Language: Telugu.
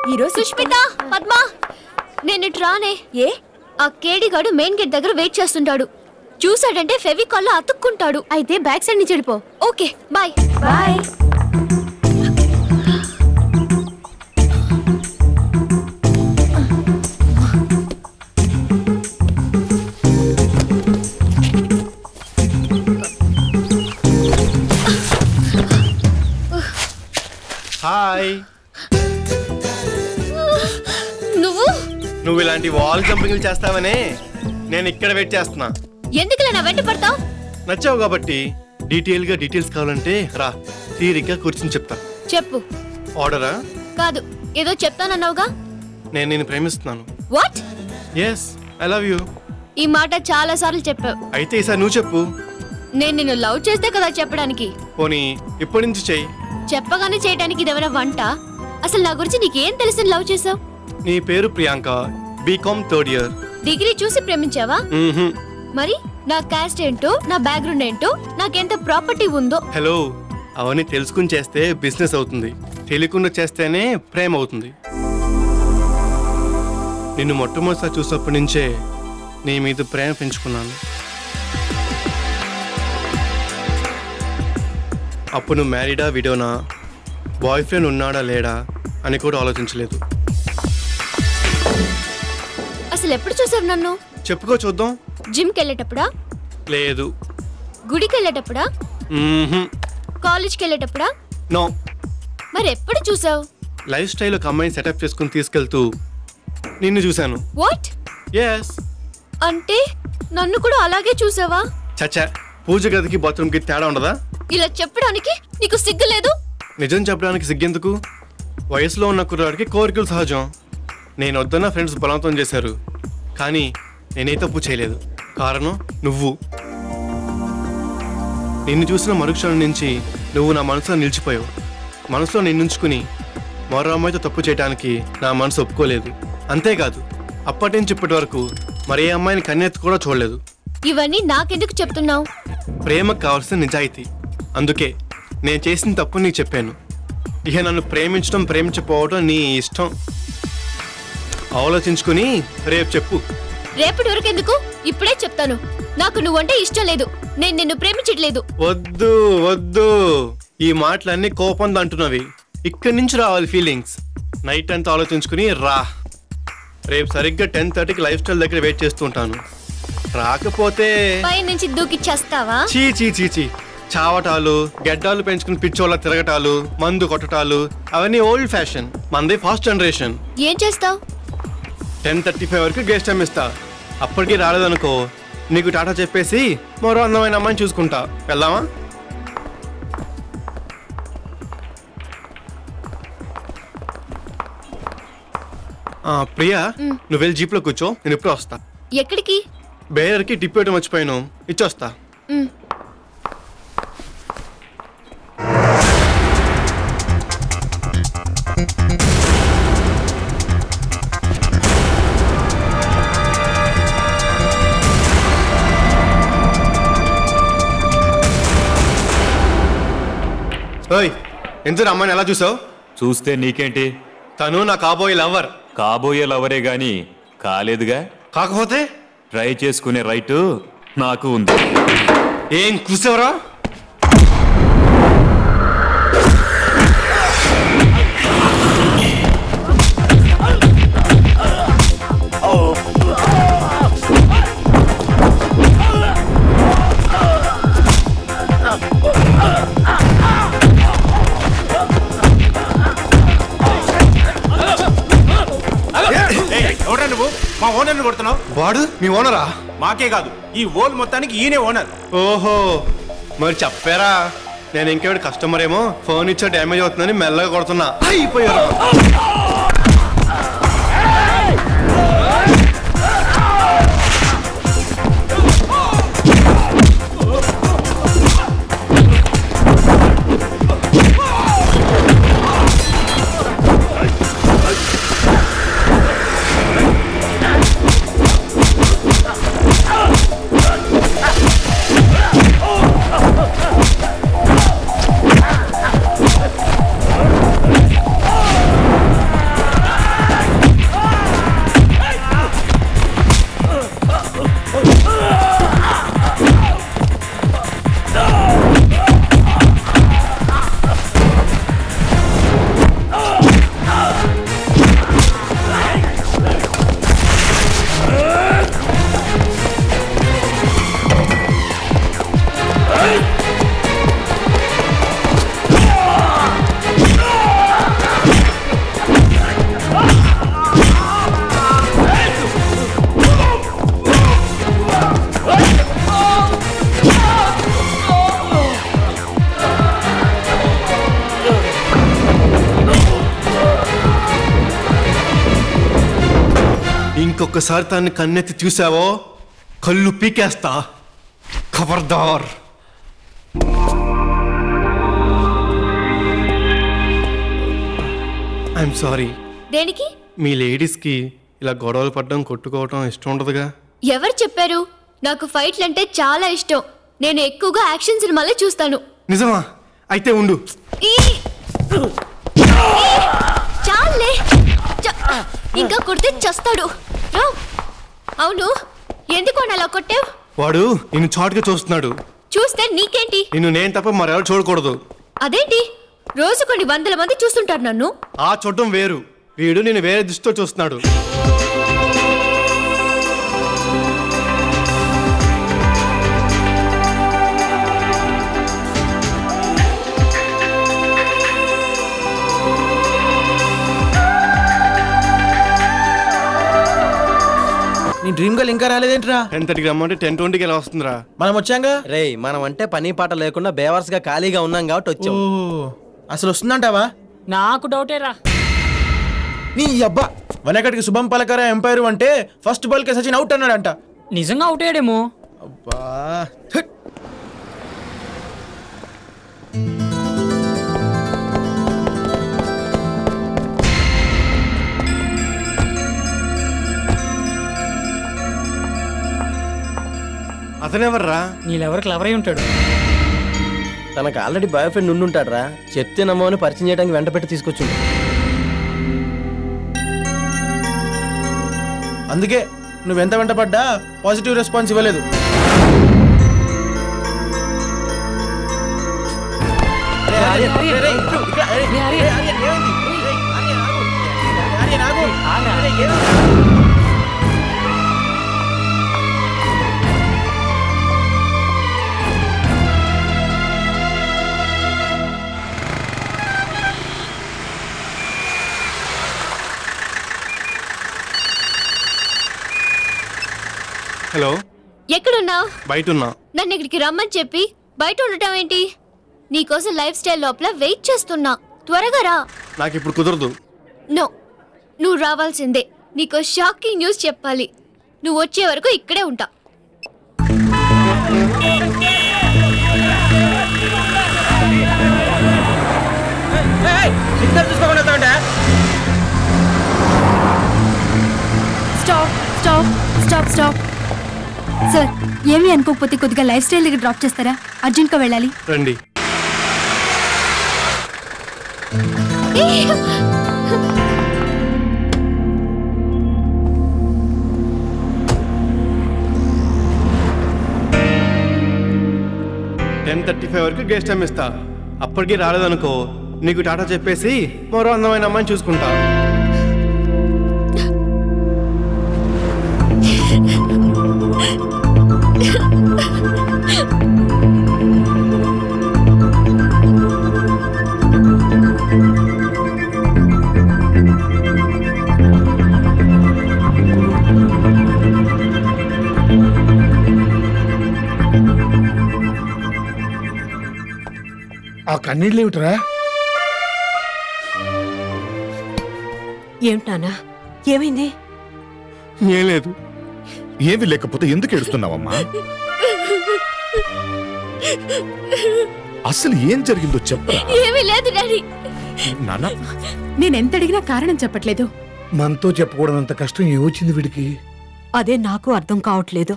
ఈరోజు సుష్మిత, పద్మ, నేను ఇటు రానే. ఏ ఆ కేడిగాడు మెయిన్ గేట్ దగ్గర వెయిట్ చేస్తుంటాడు. చూసాడంటే ఫెవికాల్లో అతుక్కుంటాడు. అయితే బ్యాక్ సైడ్ నుంచి వెళ్ళిపో. Okay, bye bye. హాయ్. నువ్వు ఇలాంటి వాల్ జంపింగ్లు చేస్తావనే నేను ఇక్కడ వెయిట్ చేస్తున్నా. ఎందుకులా నా వెంట పడతావు? నచ్చావు కాబట్టి డీటెయిల్స్ కావాలంటే రా, తీరిగ్గా కూర్చుని చెప్తా. చెప్పు. ఆర్డరా? కాదు, ఏదో చెప్తానన్నావుగా. నేను నిన్ను ప్రేమిస్తున్నాను. What? Yes, I love you. ఈ మాట చాలా సార్లు చెప్పావు. అయితే ఈసారి నువ్వు చెప్పు. నేను నిన్ను లవ్ చేస్తే కదా చెప్పడానికి. పోనీ ఇప్పటి నుంచి చెయ్యి. చెప్పగానే చేయడానికి ఇదేమైనా వంట? అసలు నా గురించి నీకేం తెలిసి లవ్ చేసావు? నీ పేరు Priyanka, BCom third year. Degree చూసి ప్రేమించావా? మరి నా కాస్ట్ ఏంటో, నా బ్యాక్గ్రౌండ్ ఏంటో, నాకెంత ప్రాపర్టీ ఉందో. హలో, అవన్నీ తెలుసుకుని చేస్తే బిజినెస్ అవుతుంది, తెలియకుండా చేస్తేనే ప్రేమ అవుతుంది. నిన్ను మొట్టమొదటిసారి చూసినప్పటి నుంచే నీ మీద ప్రేమ పెంచుకున్నాను. అప్పుడు నువ్వు మ్యారీడా విడోనా, బాయ్ ఫ్రెండ్ ఉన్నాడా లేడా అని కూడా ఆలోచించలేదు. అసలు ఎప్పుడు చూసావు నన్ను? చెప్పుకో చూద్దాం. జిమ్కి వెళ్ళేటప్పుడా? లేదు. గుడికి వెళ్ళేటప్పుడా? కాలేజ్కి వెళ్ళేటప్పుడా? నో. మరి ఎప్పుడు చూసావు? లైఫ్ స్టైల్ ఒక అమ్మాయిని సెటప్ చేసుకుని తీసుకెళ్తూ నిన్ను చూశాను. వాట్? ఎస్. అంటే నన్ను కూడా అలాగే చూసావా? చచ్చా, పూజ గదికి బాత్రూమ్కి తేడా ఉండదా? ఇలా చెప్పడానికి నీకు సిగ్గు లేదు? నిజం చెప్పడానికి సిగ్గెందుకు? వయసులో ఉన్న కుర్రాడికి కోరికలు సహజం. నేను వద్దన్న ఫ్రెండ్స్ బలవంతం చేశారు, కానీ నేనే తప్పు చేయలేదు. కారణం నువ్వు. నిన్ను చూసిన మరుక్షణం నుంచి నువ్వు నా మనసులో నిలిచిపోయావు. మనసులో నిన్నుంచుకుని మరో అమ్మాయితో తప్పు చేయడానికి నా మనసు ఒప్పుకోలేదు. అంతేకాదు, అప్పటి నుంచి ఇప్పటి వరకు మరే అమ్మాయిని కన్నెత్తి కూడా చూడలేదు. ఇవన్నీ నాకెందుకు చెప్తున్నావు? ప్రేమకు కావాల్సిన నిజాయితీ. అందుకే నేను చేసిన తప్పు నీకు చెప్పాను. ఇక నన్ను ప్రేమించడం ప్రేమించకపోవడం నీ ఇష్టం. ఆలోచించుకుని రేపు చెప్పు. రేపటి వరకు ఎందుకు? ఇప్పుడే చెప్తాను. నాకు నువ్వంటే ఇష్టం లేదు. నేను నిన్ను ప్రేమించట్లేదు. వద్దు వద్దు, ఈ మాటలన్నీ కోపంతో అంటున్నవి. ఇక్కడి నుంచి రావాలి ఫీలింగ్స్. నైట్ అంతా ఆలోచించుకుని రా. రేపు సరిగ్గా 10:30కి లైఫ్ స్టైల్ దగ్గర వెయిట్ చేస్తూ ఉంటాను. రాకపోతే పై నుంచి దూకి చేస్తావా? చీ చీ చీ చీ. చావటాలు, గెడ్డాలు పెంచుకుని పిచ్చోళ్ళ తిరగటాలు, మందు కొట్టటాలు అవన్నీ ఓల్డ్ ఫ్యాషన్. మంది ఫాస్ట్ జనరేషన్. ఏం చేస్తావు? 10:35 వరకు గెస్ట్ టైం ఇస్తా. అప్పటికి రాలేదనుకో, నీకు టాటా చెప్పేసి మరో అందమైన అమ్మాయిని చూసుకుంటా. వెళ్దామా? ప్రియా, నువ్వు వెళ్ళి జీప్లో కూర్చో, నేను ఇప్పుడు వస్తా. ఎక్కడికి? బేరర్కి టిప్ ఇవ్వడం మర్చిపోయాను, ఇచ్చొస్తా. ఎందుకు అమ్మాయిని ఎలా చూసావు? చూస్తే నీకేంటి? తను నా కాబోయే లవర్. కాబోయే లవరే గాని కాలేదుగా. కాకపోతే ట్రై చేసుకునే రైటు నాకు ఉంది. ఏం కూసావరా? మా ఓనర్ని కొడుతున్నావు? వాడు మీ ఓనరా? మాకే కాదు, ఈ ఓల్ మొత్తానికి ఈయనే ఓనర్. ఓహో, మరి చెప్పారా? నేను ఇంకేవాడి కస్టమర్ ఏమో, ఫర్నిచర్ డ్యామేజ్ అవుతుందని మెల్లగా కొడుతున్నా. అయిపోయారు. ఇంకొకసారి తన్ని కన్నెత్తి చూసావో కళ్ళు పీకేస్తా. ఖబర్దార్. I'm sorry. దేనికి? మీ లేడీస్కి ఇలా గొడవలు పడడం కొట్టుకోవటం ఇష్టం ఉండదుగా. ఎవరు చెప్పారు? నాకు ఫైట్లు అంటే చాలా ఇష్టం. నేను ఎక్కువగా యాక్షన్ సినిమాలే చూస్తాను. నిజమా? అయితే ఉండు. చాలే, ఇంకా కొడితే చస్తాడు. అవును, ఎందుకు అలా కొట్టావు? వాడు నిన్ను చాటుగా చూస్తున్నాడు. చూస్తే నీకేంటి? నిన్ను నేను తప్ప మరెవరు చూడకూడదు. అదేంటి? రోజు కొన్ని వందల మంది చూస్తుంటారు నన్ను. ఆ చూడటం వేరు, వీడు నేను వేరే దృష్టితో చూస్తున్నాడు. నీ డ్రీమ్ గర్ల్ ఇంకా రాలేదేంట్రా? 10:30కి రమ్మంటే 10:20కి ఎలా వస్తుందిరా? మనం వచ్చాంగా. రే, మనం అంటే పని పాట లేకుండా బేవర్స్ గా ఖాళీగా ఉన్నాం కాబట్టి వచ్చాం. అసలు వస్తుందంటావా? నాకు డౌటేరా. నీ అబ్బా, వెనకటికి శుభం పలకరా ఎంపైర్ అంటే ఫస్ట్ బాల్ కే సచిన్ అవుట్ అన్నాడంట. నిజంగా అవుట్ అయ్యాడేమో. అబ్బా అతనెవర్రా? నీళ్ళెవరు క్లవర్ అయి ఉంటాడు. తనకు ఆల్రెడీ బాయ్ ఫ్రెండ్ ఉండుంటాడు రా. చెప్తే నమ్మని పరిచయం చేయడానికి వెంట పెట్టి తీసుకొచ్చిండు. అందుకే నువ్వెంత వెంట పడ్డా పాజిటివ్ రెస్పాన్స్ ఇవ్వలేదు. హలో, ఎక్కడున్నావు? బయటున్నా. నన్ను ఇక్కడికి రమ్మని చెప్పి బయట ఉండటం ఏంటి? నీకోసం లైఫ్ స్టైల్ లోపల వెయిట్ చేస్తున్నా. త్వరగా రా. నాకు ఇప్పుడు కుదరదు. నో, నువ్వు రావాల్సిందే. నీకో షాకింగ్ న్యూస్ చెప్పాలి. నువ్వు వచ్చే వరకు ఇక్కడే ఉంటా. Stop stop stop stop. Sir, ఏమీ అనుకోకపోతే కొద్దిగా లైఫ్ స్టైల్ దగ్గర డ్రాప్ చేస్తారా? అర్జెంట్గా వెళ్ళాలి. రండి. వరకు గెస్ట్ టైం ఇస్తా. అప్పటికి రాలేదనుకో, నీకు టాటా చెప్పేసి మరో అందమైన అమ్మాయిని చూసుకుంటా. ఆ కన్నీళ్ళేమిట్రా? ఏమిటానా? ఏమైంది? ఏం లేదు. ఏమి లేకపోతే ఎందుకు ఏడుస్తున్నావమ్మా? అసలు ఏం జరిగిందో చెప్పరా? ఏమీ లేదు డాడీ. నాన్న, నేనెంత అడిగినా కారణం చెప్పట్లేదు. మనతో చెప్పుకోవడం అంత కష్టం ఏమొచ్చింది వీడికి? అదే నాకు అర్థం కావట్లేదు.